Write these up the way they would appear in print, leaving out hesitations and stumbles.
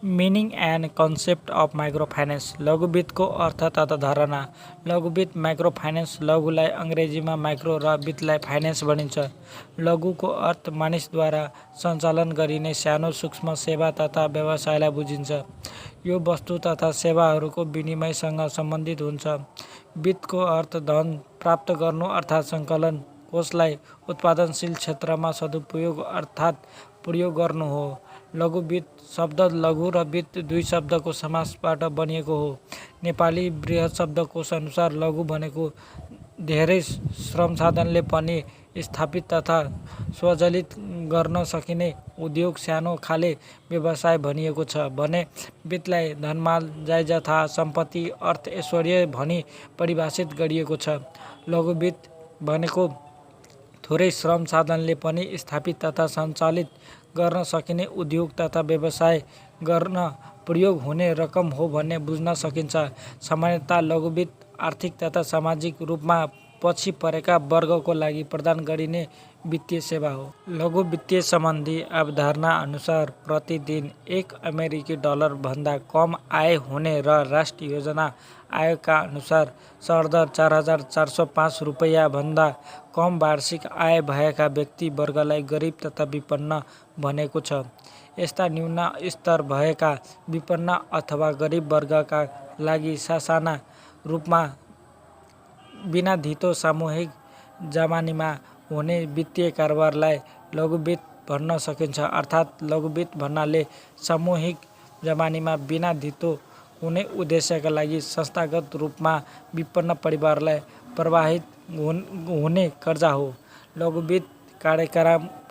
Meaning and concept of microfinance. लघु वित्तको अर्थ तथा धारणा। लघु वित्त माइक्रोफाइनेन्स। लघुलाई अङ्ग्रेजीमा माइक्रो र वित्तलाई फाइनेन्स भनिन्छ। लघुको अर्थ मानिसद्वारा सञ्चालन गरिने सानो सूक्ष्म सेवा तथा व्यवसायलाई बुझिन्छ। यो वस्तु तथा सेवाहरूको विनिमयसँग सम्बन्धित हुन्छ। वित्तको अर्थ धन प्राप्त गर्नु अर्थात् सङ्कलन, कोषलाई उत्पादनशील क्षेत्रमा सदुपयोग अर्थात् प्रयोग गर्नु हो। लघु वित्त शब्द लघु र वित्त दुई शब्दको समासबाट बनिएको हो। नेपाली बृहत् शब्दकोश अनुसार लघु भनेको धेरै श्रमसाधनले पनि स्थापित तथा स्वचालित गर्न सकिने उद्योग, सानो खाले व्यवसाय भनिएको छ भने वित्तलाई धनमाल, जायजथा, सम्पत्ति, अर्थ, ऐश्वर्य भनी परिभाषित गरिएको छ। लघु वित्त भनेको थोरै श्रम साधनले पनि स्थापित तथा सञ्चालित गर्न सकिने उद्योग तथा व्यवसाय गर्न प्रयोग हुने रकम हो भन्ने बुझ्न सकिन्छ। सामान्यतया लघु वित्त आर्थिक तथा सामाजिक रूपमा पछि परेका वर्गको लागि प्रदान गरिने वित्तीय सेवा हो। लघु वित्तीय सम्बन्धी अवधारणा अनुसार प्रतिदिन $1 भन्दा कम आय हुने र राष्ट्रिय योजना आयोगका अनुसार सरदर ₹4,405 भन्दा कम वार्षिक आय भएका व्यक्ति वर्गलाई गरिब तथा विपन्न भनेको छ। यस्ता न्यून स्तर भएका विपन्न अथवा गरिब वर्गका लागि सासाना रूपमा बिना धितो सामूहिक जमानीमा हुने वित्तीय कारोबारलाई लघु वित्त भन्न सकिन्छ। अर्थात् लघु वित्त भन्नाले सामूहिक जमानीमा बिना धितो हुने उद्देश्यका लागि संस्थागत रूपमा विपन्न परिवारलाई प्रवाहित हुने कर्जा हो। लघु वित्त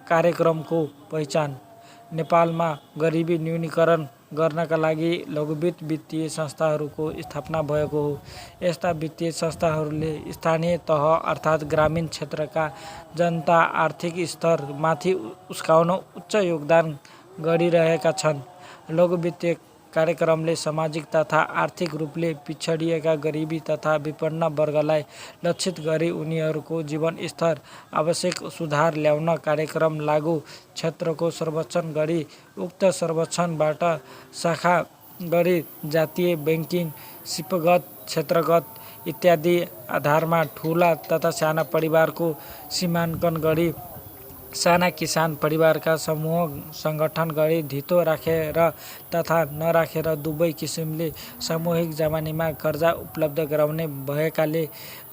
कार्यक्रमको पहिचान। नेपालमा गरिबी न्यूनीकरण गर्नका लागि लघु वित्त वित्तीय संस्थाहरूको स्थापना भएको हो। यस्ता वित्तीय संस्थाहरूले स्थानीय तह अर्थात् ग्रामीण क्षेत्रका जनता आर्थिक स्तर माथि उस्काउन उच्च योगदान गरिरहेका छन्। लघु वित्तीय कार्यक्रमले सामाजिक तथा आर्थिक रूपले पिछडिएका गरिबी तथा विपन्न वर्गलाई लक्षित गरी उनीहरूको जीवनस्तर आवश्यक सुधार ल्याउन कार्यक्रम लागू क्षेत्रको सर्वेक्षण गरी उक्त सर्वेक्षणबाट शाखा गरी जातीय, बैंकिङ, सिपगत, क्षेत्रगत इत्यादि आधारमा ठुला तथा साना परिवारको सीमाङ्कन गरी साना किसान परिवारका समूह सङ्गठन गरी धितो राखेर तथा नराखेर दुवै किसिमले सामूहिक जमानीमा कर्जा उपलब्ध गराउने भएकाले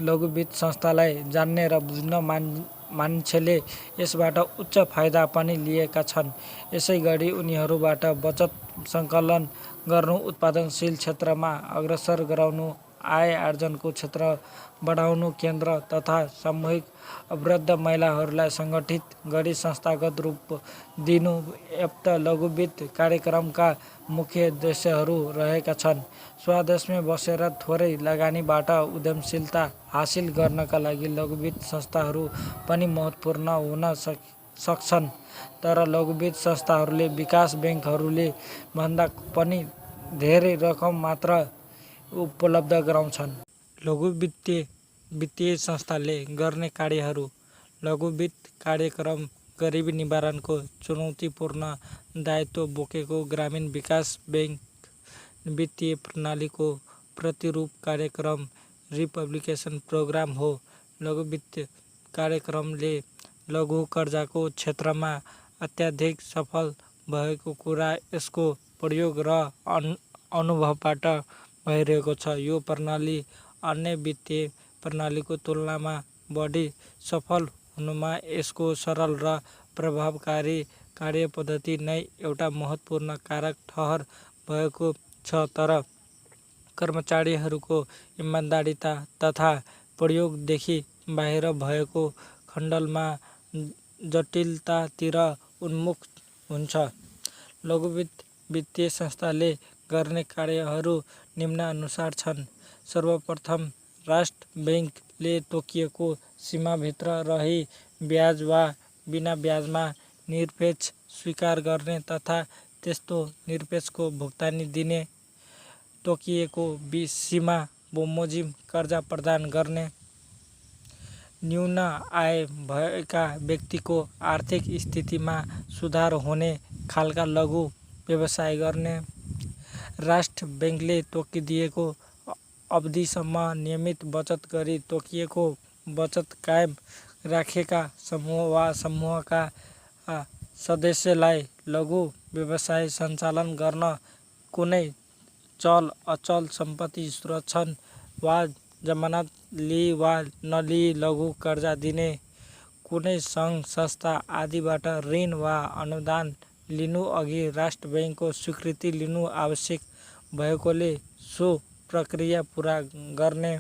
लघु वित्त संस्थालाई जान्ने र बुझ्न मान्छेले यसबाट उच्च फाइदा पनि लिएका छन्। यसैगरी उनीहरूबाट बचत सङ्कलन गर्नु, उत्पादनशील क्षेत्रमा अग्रसर गराउनु, आय आर्जनको क्षेत्र बढाउनु, केन्द्र तथा सामूहिक अवरुद्ध महिलाहरूलाई सङ्गठित गरी संस्थागत रूप दिनु यप्त लघु वित्त कार्यक्रमका मुख्य उद्देश्यहरू रहेका छन्। स्वदेशमै बसेर थोरै लगानीबाट उद्यमशीलता हासिल गर्नका लागि लघु वित्त संस्थाहरू पनि महत्त्वपूर्ण हुन सक्छन्। तर लघु वित्त संस्थाहरूले विकास ब्याङ्कहरूले भन्दा पनि धेरै रकम मात्र उपलब्ध गराउँछन्। लघु वित्तीय संस्थाले गर्ने कार्यहरू। लघु वित्त कार्यक्रम गरिबी निवारणको चुनौतीपूर्ण दायित्व बोकेको ग्रामीण विकास ब्याङ्क वित्तीय प्रणालीको प्रतिरूप कार्यक्रम रिपब्लिकेसन प्रोग्राम हो। लघु वित्त कार्यक्रमले लघु कर्जाको क्षेत्रमा अत्याधिक सफल भएको कुरा यसको प्रयोग र अनुभवबाट भइरहेको छ। यो प्रणाली अन्य वित्तीय प्रणालीको तुलनामा बढी सफल हुनुमा यसको सरल र प्रभावकारी कार्यपद्धति नै एउटा महत्त्वपूर्ण कारक ठहर भएको छ। तर कर्मचारीहरूको इमान्दारिता तथा प्रयोगदेखि बाहिर भएको खण्डमा जटिलतातिर उन्मुख हुन्छ। लघु वित्त वित्तीय संस्थाले गर्ने कार्यहरू निम्नानुसार छन्। सर्वप्रथम, राष्ट्र ब्याङ्कले तोकिएको सीमाभित्र रही ब्याज वा बिना ब्याजमा निरपेक्ष स्वीकार गर्ने तथा त्यस्तो निरपेक्षको भुक्तानी दिने, तोकिएको सीमा बमोजिम कर्जा प्रदान गर्ने, न्यून आय भएका व्यक्तिको आर्थिक स्थितिमा सुधार हुने खालका लघु व्यवसाय गर्ने, राष्ट्र बैंकले तोकिदिएको अवधिसम्म नियमित बचत गरी तोकिएको बचत कायम राखेका समूह वा समूहका सदस्यलाई लघु व्यवसाय सञ्चालन गर्न कुनै चल अचल सम्पत्ति सुरक्षण वा जमानत लिई वा नलिई लघु कर्जा दिने, कुनै सङ्घ संस्था आदिबाट ऋण वा अनुदान लिनु अघि राष्ट्र बैंकको स्वीकृति लिनु आवश्यक भएकोले सो प्रक्रिया पुरा गर्ने।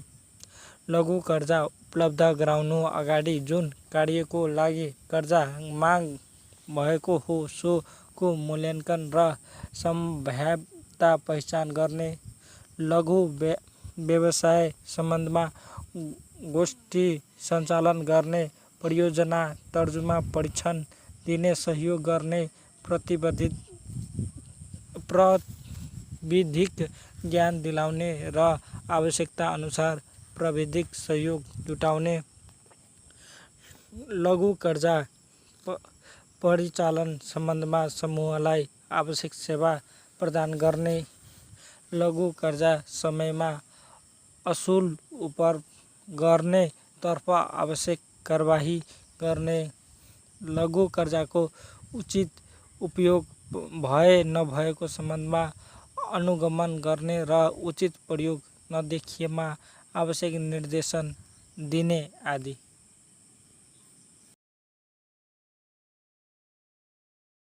लघु कर्जा उपलब्ध गराउनु अगाडि जुन कार्यको लागि कर्जा माग भएको हो सोको मूल्याङ्कन र सम्भाव्यता पहिचान गर्ने। लघु व्यवसाय सम्बन्धमा गोष्ठी सञ्चालन गर्ने, परियोजना तर्जुमा परीक्षण दिने, सहयोग गर्ने, प्राविधिक ज्ञान दिलाउने र आवश्यकता अनुसार प्राविधिक सहयोग जुटाउने। लघु कर्जा परिचालन सम्बन्धमा समूहलाई आवश्यक सेवा प्रदान गर्ने। लघु कर्जा समयमा असुल गर्ने तर्फ आवश्यक कारबाही गर्ने। लघु कर्जाको उचित उपयोग भए नभएको सम्बन्धमा अनुगमन गर्ने र उचित प्रयोग नदेखिएमा आवश्यक निर्देशन दिने आदि।